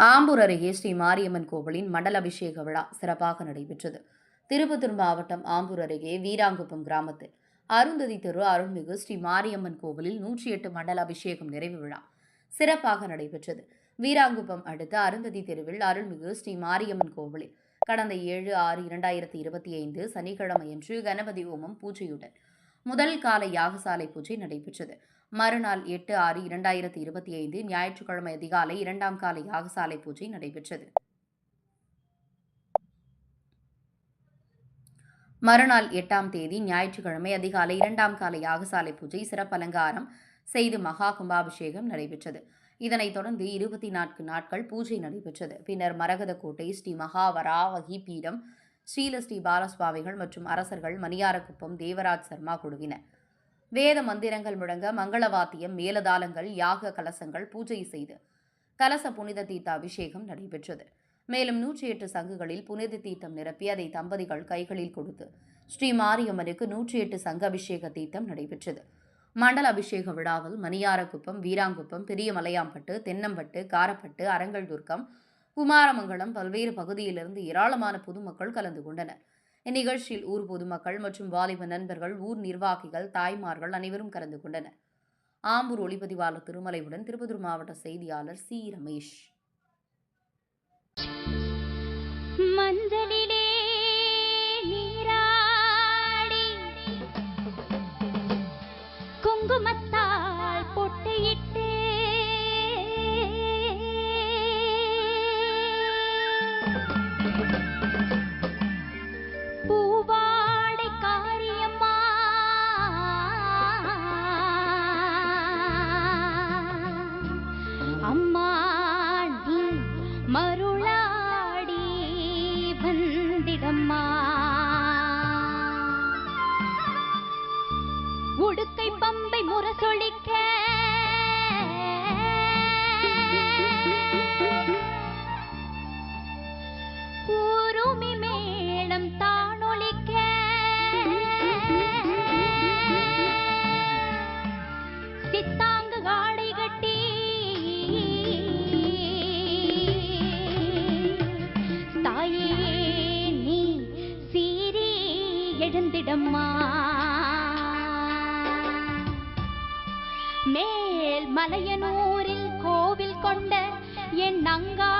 ஆம்பூர் அருகே ஸ்ரீ மாரியம்மன் கோவிலின் மண்டல அபிஷேக விழா சிறப்பாக நடைபெற்றது. திருப்பத்தூர் மாவட்டம் ஆம்பூர் அருகே வீராங்குப்பம் கிராமத்தில் அருந்ததி தெரு அருள்மிகு ஸ்ரீ மாரியம்மன் கோவிலில் 108 மண்டல அபிஷேகம் நிறைவு விழா சிறப்பாக நடைபெற்றது. வீராங்குப்பம் அடுத்த அருந்ததி தெருவில் அருள்மிகு ஸ்ரீ மாரியம்மன் கோவிலில் கடந்த 7/6/2025 சனிக்கிழமையன்று கணபதி ஹோமம் பூஜையுடன் முதல் கால யாகசாலை பூஜை நடைபெற்றது. மறுநாள் 8/6/2025 ஞாயிற்றுக்கிழமை அதிகாலை 2ஆம் கால யாகசாலை பூஜை நடைபெற்றது. மறுநாள் 8ஆம் தேதி ஞாயிற்றுக்கிழமை அதிகாலை 2ஆம் கால யாகசாலை பூஜை சிறப்பு அலங்காரம் செய்து மகா கும்பாபிஷேகம் நடைபெற்றது. இதனைத் தொடர்ந்து 24 நாட்கள் பூஜை நடைபெற்றது. பின்னர் மரகதக்கோட்டை ஸ்ரீ மகாவராவகி பீடம் ஸ்ரீ பாலசுவாமிகள் மற்றும் அரசர்கள் மணியாரக்குப்பம் தேவராஜ் சர்மா குழுவினர் வேத மந்திரங்கள் முழங்க மங்களவாத்தியம் மேலதாளங்கள் யாக கலசங்கள் பூஜை செய்து கலச புனித தீர்த்த அபிஷேகம் நடைபெற்றது. மேலும் 108 சங்குகளில் புனித தீர்த்தம் நிரப்பி அதை தம்பதிகள் கைகளில் கொடுத்து ஸ்ரீ மாரியம்மனுக்கு 108 சங்க அபிஷேக தீர்த்தம் நடைபெற்றது. மண்டல அபிஷேக விழாவில் மணியாரக்குப்பம், வீராங்குப்பம், பெரியமலையாம்பட்டு, தென்னம்பட்டு, காரப்பட்டு, அரங்கல்துர்க்கம், குமாரமங்கலம் பல்வேறு பகுதியிலிருந்து ஏராளமான பொதுமக்கள் கலந்து கொண்டனர். இந்நிகழ்ச்சியில் ஊர் பொதுமக்கள் மற்றும் வாலிப நண்பர்கள், ஊர் நிர்வாகிகள், தாய்மார்கள் அனைவரும் கலந்து கொண்டனர். ஆம்பூர் ஒளிப்பதிவாளர் திருமலையுடன் திருப்பத்தூர் மாவட்ட செய்தியாளர் சி. ரமேஷ். மஞ்சளிலே நீராடி குங்குமத்தால் பொட்டையிட்டு பூவாடை காரியம்மா அம்மா நீ மருளாடி வந்திடம்மா உடுக்கை பம்பை முரசொலிக்க ஊருமி மேளம் தானொலிக்க சித்தாங்கு காடை கட்டி தாயே நீ சீரி எழுந்திடம்மா மேல் மலையனூரில் கோவில் கொண்ட என் அங்கா